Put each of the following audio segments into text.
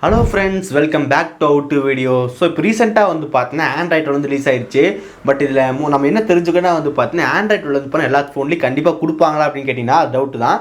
Hello friends, welcome back to our video. So இப்போ ரீசெண்டாக வந்து பார்த்தீங்கன்னா ஆண்ட்ராய்டு வந்து ரிலீஸ் ஆயிடுச்சு. பட் இதில் நம்ம என்ன தெரிஞ்சுக்கணும்னா வந்து பார்த்தீங்கன்னா ஆண்ட்ராய்டு வந்து பண்ண எல்லா ஃபோன்லையும் கண்டிப்பாக கொடுப்பாங்களா அப்படின்னு கேட்டிங்கன்னா டவுட் தான்.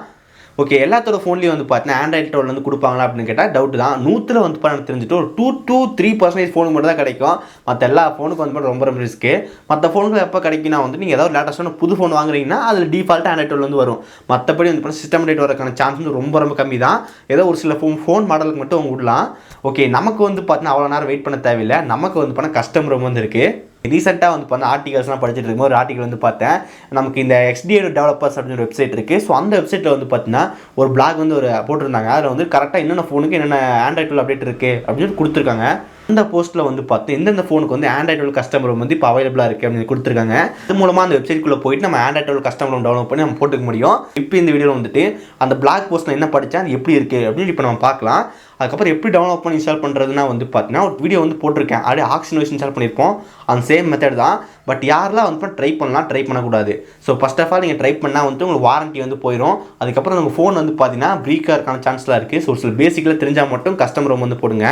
ஓகே, எல்லாத்தோட ஃபோன்லேயும் வந்து பார்த்தீங்கன்னா ஆண்ட்ராய்டு 12 வந்து கொடுப்பாங்களா அப்படின்னு கேட்டால் டவுட் தான். 100ல் வந்து பண்ண தெரிஞ்சுட்டு ஒரு 2 to 3% ஃபோனுக்கு மட்டும் தான் கிடைக்கும். மற்ற எல்லா ஃபோனுக்கும் வந்து ரொம்ப ரொம்ப ரிஸ்க்கு. மற்ற ஃபோனுக்கு எப்போ கிடைக்குன்னா வந்து நீங்கள் ஏதாவது லேட்டஸ்ட்டான புது ஃபோன் வாங்குறீங்கன்னா அதில் டிஃபால்ட்டாக ஆண்ட்ராய்டு 12 வந்து வரும். மற்றபடி வந்து பண்ண சிஸ்டம் அப்டேட் வரதுக்கான சான்ஸ் வந்து ரொம்ப ரொம்ப கம்மி தான். ஏதோ ஒரு சில ஃபோன் மாடலுக்கு மட்டும் அவங்க விடலாம். ஓகே, நமக்கு வந்து பார்த்தீங்கன்னா அவ்வளோ நேரம் வெயிட் பண்ண தேவையில்லை. நமக்கு வந்து பண்ண கஸ்டம் ரொம்ப வந்து இருக்குது. ரீசெண்டாக வந்து பார்த்தா ஆர்டிகல்ஸ்லாம் படிச்சுட்டு இருக்கும்போது ஒரு ஆர்டிகல் வந்து பார்த்தேன். நமக்கு இந்த XDA டெவலப்பர்ஸ் அப்படின்னு ஒரு வெப்சைட் இருக்குது. ஸோ அந்த வெப்சைட்டில் வந்து பார்த்தீங்கன்னா ஒரு பிளாக் வந்து ஒரு போட்டிருந்தாங்க. அதில் வந்து கரெக்டாக என்னென்ன ஃபோனுக்கு என்னென்ன ஆண்ட்ராய்டு அப்டேட் இருக்குது அப்படின்னு சொல்லி கொடுத்துருக்காங்க. அந்த போஸ்ட்டில் வந்து பார்த்து எந்தெந்த ஃபோனுக்கு வந்து ஆண்ட்ராய்டு கஸ்டமர் வந்து இப்போ அவைலபிளாக இருக்குது அப்படின்னு கொடுத்துருக்காங்க. அது மூலமாக அந்த வெப்சைட்குள்ளே போயிட்டு நம்ம ஆண்ட்ராய்டு கஸ்டமர் டவுன்லோட் பண்ணி நம்ம போட்டுக்க முடியும். இப்போ இந்த வீடியோவில் வந்துட்டு அந்த பிளாக் போஸ்ட்டில் என்ன படித்தா அது எப்படி இருக்குது அப்படின்னு இப்போ நம்ம பார்க்கலாம். அதுக்கப்புறம் எப்படி டவுன்லோட் பண்ணி இன்ஸ்டால் பண்ணுறதுனா வந்து பார்த்தீங்கன்னா ஒரு வீடியோ வந்து போட்டிருக்கேன். அப்படியே ஆக்ஷன் வைஸ் இன்ஸ்டால் பண்ணியிருப்போம். அந்த சேம் மெத்தட் தான். பட் யாரெல்லாம் வந்து ட்ரை பண்ணலாம், ட்ரை பண்ணக்கூடாது. ஸோ ஃபஸ்ட் ஆஃப் ஆல் நீங்கள் ட்ரை பண்ணால் வந்து உங்களுக்கு வாரண்ட்டி வந்து போயிடும். அதுக்கப்புறம் உங்கள் ஃபோன் வந்து பார்த்தீங்கன்னா ப்ரீக்காக இருக்கான சான்ஸ்லாம் இருக்குது. ஸோ சில பேசிக்கில் தெரிஞ்சால் மட்டும் கஸ்டமர் வந்து போடுங்க.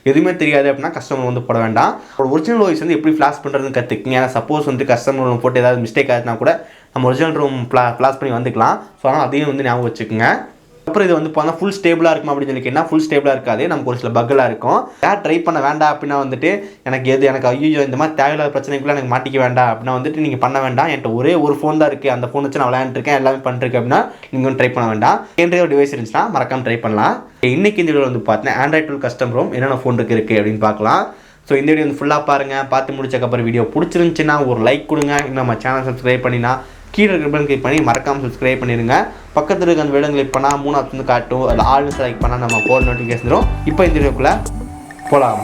எதுவுமே தெரியாது அப்படின்னா கஸ்டமர் வந்து போட வேண்டாம். ஒரு ஒரிஜினல் வாய்ஸ் வந்து எப்படி ஃப்ளாஷ் பண்ணுறதுன்னு கற்றுக்குங்க. ஏன்னா சப்போஸ் வந்து கஸ்டமர் போட்டு ஏதாவது மிஸ்டேக் ஆகுதுன்னா கூட நம்ம ஒரிஜினல் ரூம் ஃப்ளாஷ் பண்ணி வந்துக்கலாம். ஸோ ஆனால் அதையும் வந்து ஞாபகம் வச்சுக்கோங்க. அப்புறம் இது வந்து பார்த்தா ஃபுல் ஸ்டேபிளாக இருக்கும் அப்படின்னு சொல்லி கேட்டால் ஃபுல் ஸ்டேபிளாக இருக்காது. நமக்கு ஒரு சில பக்கெலாம் இருக்கும். யார் ட்ரை பண்ண வேண்டாம் அப்படின்னா வந்துட்டு எனக்கு ஐயோ இந்த மாதிரி தேவையில்லாத பிரச்சனைக்குள்ளே எனக்கு மாட்டிக்க வேண்டாம் அப்படின்னா வந்துட்டு நீங்கள் பண்ண வேண்டாம். என்கிட்ட ஒரே ஒரு ஃபோன் தான் இருக்குது, அந்த ஃபோன் வச்சு நான் விளையாண்டுருக்கேன், எல்லாமே பண்ணிருக்கேன் அப்படின்னா நீங்கள் வந்து ட்ரை பண்ண வேண்டாம். ஒரு டிவைஸ் இருந்துச்சுன்னா மறக்காமல் ட்ரை பண்ணலாம். இன்றைக்கி இந்த வீடியோ வந்து பார்த்தீங்கன்னா ஆண்ட்ராய்டு 12 கஸ்டம் ரோம் என்னென்ன ஃபோன் இருக்குது அப்படின்னு பார்க்கலாம். ஸோ இந்த வீடியோ வந்து ஃபுல்லாக பாருங்கள். பார்த்து முடிச்சக்கப்புறம் வீடியோ பிடிச்சிருந்துச்சுன்னா ஒரு லைக் கொடுங்க. இன்னும் நம்ம சேனல் சப்ஸ்கிரைப் பண்ணினா கீழே இருக்கிற பட்டன் கிளிக் பண்ணி மறக்காமல் சப்ஸ்கிரைப் பண்ணிடுங்க. பக்கத்தில் இருக்க அந்த வீடியோ கிளிக் பண்ணால் 3 ஆப்ஷன் வந்து காட்டும். அதில் ஆல் செலக்ட் பண்ணால் நம்ம போட நோட்டிஃபிகேஷன் வரும். இப்போ இந்த வீடியோக்குள்ளே போகலாம்.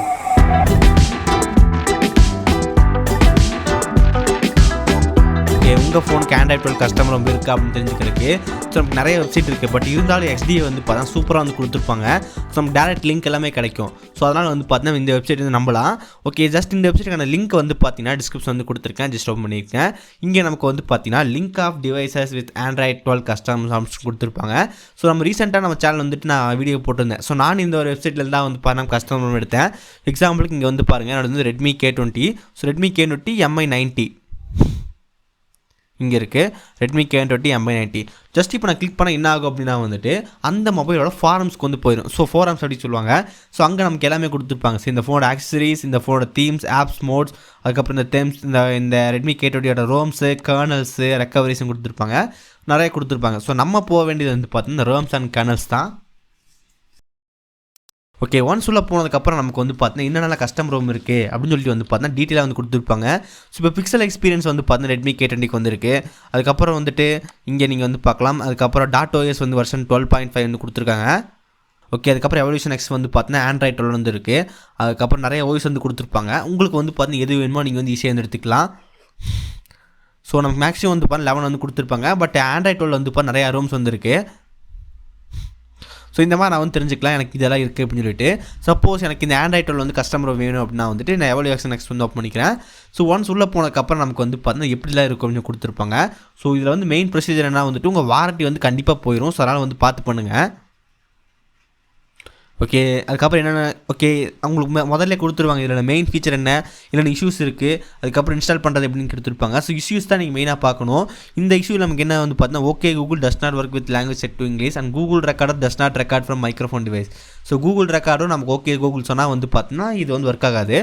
உங்கள் ஃபோனுக்கு ஆண்ட்ராய்டு 12 கஸ்டமர் ரொம்ப இருக்குது அப்படின்னு தெரிஞ்சுக்கிறதுக்கு ஸோ நமக்கு நிறைய வெப்சைட் இருக்குது. பட் இருந்தாலும் XDA வந்து பார்த்தா சூப்பராக வந்து கொடுத்துருப்பாங்க. ஸோ நமக்கு டேரக்ட் லிங்க் எல்லாமே கிடைக்கும். ஸோ அதனால் வந்து பார்த்தீங்கன்னா இந்த வெப்சைட் வந்து நம்பலாம். ஓகே, ஜஸ்ட் இந்த வெப்சைட்டுக்கான லிங்க் வந்து பார்த்தீங்கன்னா டிஸ்கிரிப்ஷன் வந்து கொடுத்துருக்கேன். ஜஸ்ட் ஓப்பன் பண்ணியிருக்கேன். இங்கே நமக்கு வந்து பார்த்தீங்கன்னா link of devices with android 12 customer option கொடுத்துருப்பாங்க. ஸோ நம்ம ரீசெண்டாக நம்ம சேனல் வந்துட்டு நான் வீடியோ போட்டிருந்தேன். ஸோ நான் இந்த ஒரு வெப்சைட்டில் தான் வந்து பார்த்தா கஸ்டமர் எடுத்தேன். எக்ஸாம்பிளுக்கு இங்கே வந்து பாருங்கள், என்னோட வந்து Redmi K20. So Redmi K20 MI90 இங்கே இருக்குது. Redmi K20 MI90 ஜஸ்ட் இப்போ நான் கிளிக் பண்ண என்ன ஆகும் அப்படின்னா வந்துட்டு அந்த மொபைலோட ஃபாரம்ஸ்க்கு வந்து போயிடும். ஸோ ஃபாரம்ஸ் அப்படி சொல்லுவாங்க. ஸோ அங்கே நமக்கு எல்லாமே கொடுத்துருப்பாங்க. ஸோ இந்த ஃபோனோட ஆக்சசரிஸ், இந்த ஃபோனோட தீம்ஸ், ஆப்ஸ், மோட்ஸ், அதுக்கப்புறம் இந்த தேம்ஸ், இந்த Redmi K20யோட ரோம்ஸு, கர்னல்ஸு, ரெக்கவரிஸும் கொடுத்துருப்பாங்க. நிறைய கொடுத்துருப்பாங்க. ஸோ நம்ம போக வேண்டியது வந்து பார்த்தீங்கன்னா ரோம்ஸ் அண்ட் கர்னல்ஸ் தான். ஓகே, ஒன்ஸ் உள்ளே போனதுக்கப்புறம் நமக்கு வந்து பார்த்தீங்கன்னா என்னென்ன கஸ்டம் ரோம் இருக்குது அப்படின்னு சொல்லிட்டு வந்து பார்த்தீங்கன்னா டீட்டெயிலாக வந்து கொடுத்துருப்பாங்க. ஸோ இப்போ பிக்சல் எக்ஸ்பீரியன்ஸ் வந்து பார்த்தீங்கன்னா Redmi K20க்கு வந்துருக்கு. அதுக்கப்புறம் வந்துட்டு இங்கே நீங்கள் வந்து பார்க்கலாம். அதுக்கப்புறம் .OS வந்து வெர்ஷன் 12.5 வந்து கொடுத்துருக்காங்க. ஓகே, அதுக்கப்புறம் எவல்யூஷன் X வந்து பார்த்தீங்கன்னா ஆண்ட்ராய்டு 12 வந்து இருக்குது. அதுக்கப்புறம் நிறைய OS வந்து கொடுத்துருப்பாங்க. உங்களுக்கு வந்து பார்த்தீங்கன்னா எது வேணுமோ நீங்கள் வந்து ஈஸியாக வந்து எடுத்துக்கலாம். ஸோ நமக்கு மேக்ஸிமம் வந்து பார்த்தீங்கன்னா 11 வந்து கொடுத்துருப்பாங்க. பட் ஆண்ட்ராய்டு 12 வந்து பார்த்தா நிறையா ரோம்ஸ் வந்துருக்கு. ஸோ இந்த மாதிரி நான் வந்து தெரிஞ்சுக்கலாம் எனக்கு இதெல்லாம் இருக்குது அப்படின்னு சொல்லிட்டு. சப்போஸ் எனக்கு இந்த ஆண்ட்ராய்டு 12 வந்து கஸ்டமர் வேணும் அப்படின்னா வந்துட்டு நான் எவல்யூஷன் X வந்து ஓப்பன் பண்ணிக்கிறேன். ஸோ ஒன்ஸ் உள்ளே போனதுக்கப்புறம் நமக்கு வந்து பார்த்தீங்கன்னா எப்படிலாம் இருக்கும் அப்படின்னு கொடுத்துருப்பாங்க. ஸோ இதில் வந்து மெயின் ப்ரொசீஜர் என்ன வந்துட்டு உங்கள் வாரண்ட்டி வந்து கண்டிப்பாக போயிடும். ஸோ அதனால் வந்து பார்த்து பண்ணுங்கள். ஓகே, அதுக்கப்புறம் என்னென்ன உங்களுக்கு முதல்ல கொடுத்துருவாங்க இதில் மெயின் ஃபீச்சர் என்ன, என்னென்ன இஷ்யூஸ் இருக்குது, அதுக்கப்புறம் இன்ஸ்டால் பண்ணுறது எப்படின்னு கொடுத்துருப்பாங்க. ஸோ இஷ்யூஸ் தான் நீங்கள் மெயினாக பார்க்கணும். இந்த இஷ்யூ நமக்கு என்ன வந்து பார்த்தீங்கன்னா Google does not work with language set to English and Google recorder does not record from microphone device. So Google ரெக்கார்டும் நமக்கு கூகுள் சொன்னால் வந்து பார்த்தீங்கன்னா இது வந்து ஒர்க் ஆகாது.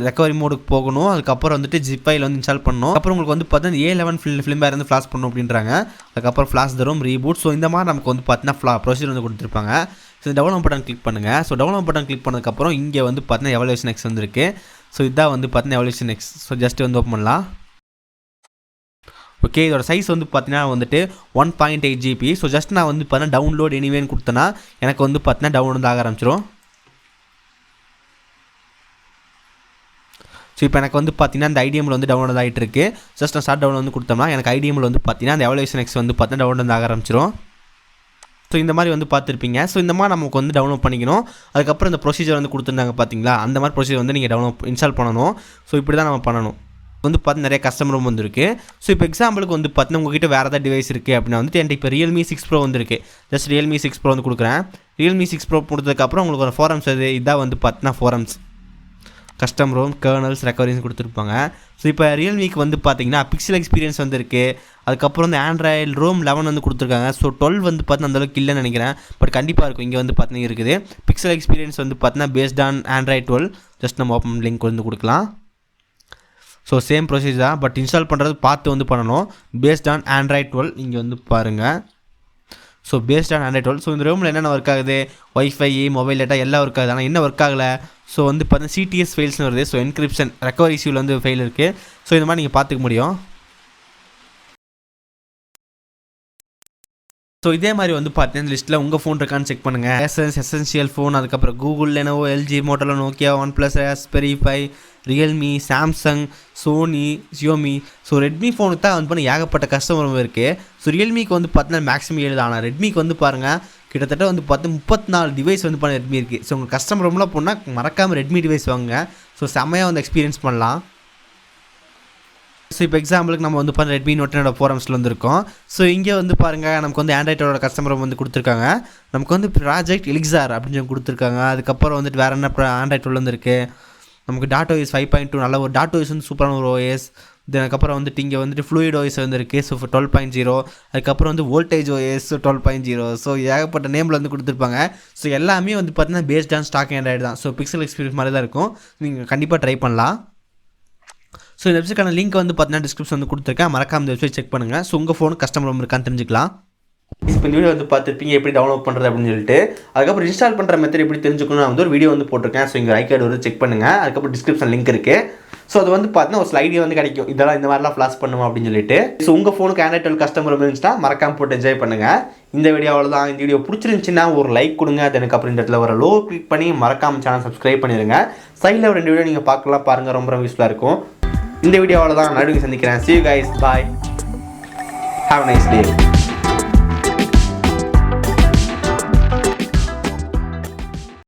ரெக்கவரி மோடுக்கு போகணும். அதுக்கப்புறம் வந்துட்டு ஜிப்-ஃபைல் வந்து இன்ஸ்டால் பண்ணணும். அப்புறம் உங்களுக்கு வந்து பார்த்தீங்கன்னா A11 ஃபிலிம் வந்து ஃப்ளாஷ் பண்ணணும் அப்படின்றாங்க. அதுக்கப்புறம் ஃப்ளாஷ் தரும் ரீபூட். ஸோ இந்த மாதிரி நமக்கு வந்து பார்த்தீங்கன்னா ப்ரொசீஜர் வந்து கொடுத்துருப்பாங்க. ஸோ டவுன்லோட் பட்டன் கிளிக் பண்ணுங்கள். ஸோ டவுன்லோட் பட்டன் கிளிக் பண்ணதுக்கப்புறம் இங்கே வந்து பார்த்தீங்கன்னா எவல்யூஷன் X வந்துருக்கு. ஸோ இதான் வந்து பார்த்தீங்கன்னா எவல்யூஷன் X. ஸோ ஜஸ்ட் வந்து ஓப்பன் பண்ணலாம். ஓகே, இதோட சைஸ் வந்து பார்த்தீங்கன்னா வந்துட்டு 1.8 GB. ஸோ ஜஸ்ட் நான் வந்து பார்த்தீங்கன்னா டவுன்லோட் எனிவேன்னு கொடுத்தேன்னா எனக்கு வந்து பார்த்தீங்கன்னா டவுன்லோட் வந்து ஆக ஆரம்பிச்சிடும். ஸோ இப்போ எனக்கு வந்து பார்த்தீங்கன்னா அந்த IDMல வந்து டவுன்லோட் ஆகிட்டு இருக்கு. ஜஸ்ட் நான் ஸ்டார்ட் டவுன்லோட் வந்து கொடுத்தோம்னா எனக்கு IDMல வந்து பார்த்தீங்கன்னா அந்த எவல்யூஷன் X வந்து பார்த்தீங்கன்னா டவுன்லோட் வந்து ஆக ஆரம்பிச்சிடும். ஸோ இந்த மாதிரி வந்து பார்த்துருப்பீங்க. ஸோ இந்த மாதிரி நமக்கு வந்து டவுன்லோட் பண்ணிக்கணும். அதுக்கப்புறம் இந்த ப்ரொசீஜர் வந்து கொடுத்துருந்தாங்க பார்த்தீங்களா, அந்த மாதிரி ப்ரொசீஜர் வந்து நீங்கள் இன்ஸ்டால் பண்ணணும். ஸோ இப்படி தான் நம்ம பண்ணணும். வந்து பார்த்து நிறைய கஸ்டமரும் வந்துருக்கு. ஸோ இப்போ எக்ஸாம்பிளுக்கு வந்து பார்த்தீங்கன்னா உங்ககிட்ட வேறு ஏதாவது டிவைஸ் இருக்குது அப்படின்னா வந்துட்டு என்கிட்ட இப்போ Realme 6 Pro வந்துருக்கு. ஜஸ்ட் Realme 6 Pro வந்து கொடுக்குறேன். Realme 6 Pro கொடுத்ததுக்கப்புறம் உங்களுக்கு ஒரு ஃபாரம்ஸ் இதாக வந்து பார்த்தீங்கன்னா forums custom ROM kernels recoveries கொடுத்துருப்பாங்க. ஸோ இப்போ ரியல்மிக்கு வந்து பார்த்தீங்கன்னா பிக்சல் எக்ஸ்பீரியன்ஸ் வந்துருக்கு. அதுக்கப்புறம் வந்து ஆண்ட்ராய்டு ரோம் 11 வந்து கொடுத்துருக்காங்க. ஸோ 12 வந்து பார்த்தீங்கன்னா அந்தளவுக்கு இல்லைன்னு நினைக்கிறேன், பட் கண்டிப்பாக இருக்கும். இங்கே வந்து பார்த்தீங்கன்னா இருக்குது பிக்சல் எக்ஸ்பீரியன்ஸ் வந்து பார்த்தீங்கன்னா பேஸ்ட் ஆன் ஆண்ட்ராய்டு 12. ஜஸ்ட் நம்ம ஓப்பன் லிங்க் வந்து கொடுக்கலாம். ஸோ சேம் ப்ரொசீஜர் தான், பட் இன்ஸ்டால் பண்ணுறது பார்த்து வந்து பண்ணணும். பேஸ்ட் ஆன் ஆண்ட்ராய்டு 12 இங்கே வந்து பாருங்கள். So based on Android 12. So இந்த ரூமில் என்னென்ன ஒர்க் ஆகுது, ஒய்ஃபை மொபைல் டேட்டா எல்லாம் ஒர்க் ஆகுது. ஆனால் என்ன ஒர்க் ஆகலை, ஸோ வந்து பார்த்தீங்கன்னா சிடிஎஸ் ஃபெயில்ஸ்னு வருது. ஸோ என்கிரிப்ஷன் ரெக்கவரி இஷ்யூவில் வந்து ஃபெயில் இருக்குது. ஸோ இந்த மாதிரி நீங்கள் பார்த்துக்க முடியும். ஸோ இதே மாதிரி வந்து பார்த்தீங்கன்னா லிஸ்ட்டில் உங்கள் ஃபோன் இருக்கான்னு செக் பண்ணுங்கள். எசென்ஷியல் ஃபோன், அதுக்கப்புறம் Google, Lenovo, LG, Motorola, Nokia, one plus, Raspberry Pi, Realme, Samsung, Sony, Xiaomi. So Redmi ஃபோனுக்கு தான் வந்து பண்ணி ஏகப்பட்ட கஸ்டமர் இருக்குது. ஸோ ரியல்மிக்கு வந்து பார்த்தீங்கன்னா மேக்ஸிமம் 7 தான். ஆனால் ரெட்மிக்கு வந்து பாருங்கள் கிட்டத்தட்ட வந்து பார்த்து 34 டிவைஸ் வந்து பண்ண ரெட்மி இருக்குது. ஸோ உங்கள் கஸ்டமர் ரூமில் போனால் மறக்காமல் ரெட்மி டிவைஸ் வாங்குங்க. ஸோ செம்மையாக வந்து எக்ஸ்பீரியன்ஸ் பண்ணலாம். ஸோ இப்போ எக்ஸாம்பிளுக்கு நம்ம வந்து பார்த்தா ரெட்மி நோட்டோட ஃபோரம்ஸில் வந்துருக்கோம். ஸோ இங்கே வந்து பாருங்கள் நமக்கு வந்து ஆண்ட்ராய்டோட கஸ்டமர் வந்து கொடுத்துருக்காங்க. நமக்கு வந்து ப்ராஜெக்ட் எலிக்ஸார் அப்படின்னு சொல்லி கொடுத்துருக்காங்க. அதுக்கப்புறம் வந்துட்டு வேறு என்ன ஆண்ட்ராய்டு வந்துருக்கு. நமக்கு OS 5.2 நல்ல ஒரு OS வந்து சூப்பரான ஒரு OS. அதுக்கப்புறம் வந்துட்டு இங்கே வந்துட்டு ஃப்ளூயிட் OS வந்துருக்கு. ஸோ 12.0. அதுக்கப்புறம் வந்து வோல்டேஜ் OS 12.0. ஸோ ஏகப்பட்ட நேமில் வந்து கொடுத்துருப்பாங்க. ஸோ எல்லாமே வந்து பார்த்தீங்கன்னா பேஸ்ட் ஆன் ஸ்டாக் ஆண்ட்ராய்டு தான். ஸோ பிக்சல் எக்ஸ்பீரியன்ஸ் மாதிரி தான் இருக்கும். நீங்கள் கண்டிப்பாக ட்ரை பண்ணலாம். ஸோ இந்த வெப்சைட்கான லிங்க் வந்து பார்த்தீங்கன்னா டிஸ்கிரிப்ஷன் வந்து கொடுத்துருக்கேன். மறக்காம இந்த வெப்சைட் செக் பண்ணுங்கள். ஸோ உங்கள் ஃபோனுக்கு கஸ்டமர் ரொம்ப இருக்கான்னு தெரிஞ்சுக்கலாம். இப்போ இந்த வீடியோ வந்து பார்த்துருப்பீங்க எப்படி டவுன்லோட் பண்ணுறது அப்படின்னு சொல்லிட்டு. அதுக்கப்புறம் இன்ஸ்டால் பண்ணுற மெத்தட் எப்படி தெரிஞ்சுக்கணும் நான் வந்து ஒரு வீடியோ வந்து போட்டிருக்கேன். ஸோ இங்கே ஐ கார்டு வந்து செக் பண்ணுங்கள். அதுக்கப்புறம் டிஸ்கிரிப்ஷன் லிங்க் இருக்குது. ஸோ அது வந்து பார்த்தீங்கன்னா ஒரு ஸ்லைடே வந்து கிடைக்கும், இதெல்லாம் இந்த மாதிரிலாம் ஃப்ளாஷ் பண்ணுவோம் அப்படின்னு சொல்லிட்டு. ஸோ உங்கள் ஃபோனுக்கு ஆண்ட்ராய்டு 12 கஸ்டமர் இருந்துச்சுன்னா மறக்காம போட்டு என்ஜாய் பண்ணுங்கள். இந்த வீடியோ அவ்வளோதான். இந்த வீடியோ பிடிச்சிருந்துச்சின்னா ஒரு லைக் கொடுங்க. அதுக்கப்புறம் இந்த இடத்துல வர லோ கிளிக் பண்ணி மறக்காம சேனல் சப்ஸ்கிரைப் பண்ணிடுங்க. சைடில் ஒரு 2 வீடியோ நீங்கள் பார்க்கலாம், பாருங்கள், ரொம்ப யூஸ்ஃபுல்லாக இருக்கும். இந்த வீடியோ அவ்வளோதான். நடுவில் சந்திக்கிறேன். See you guys. Bye. Have a nice day.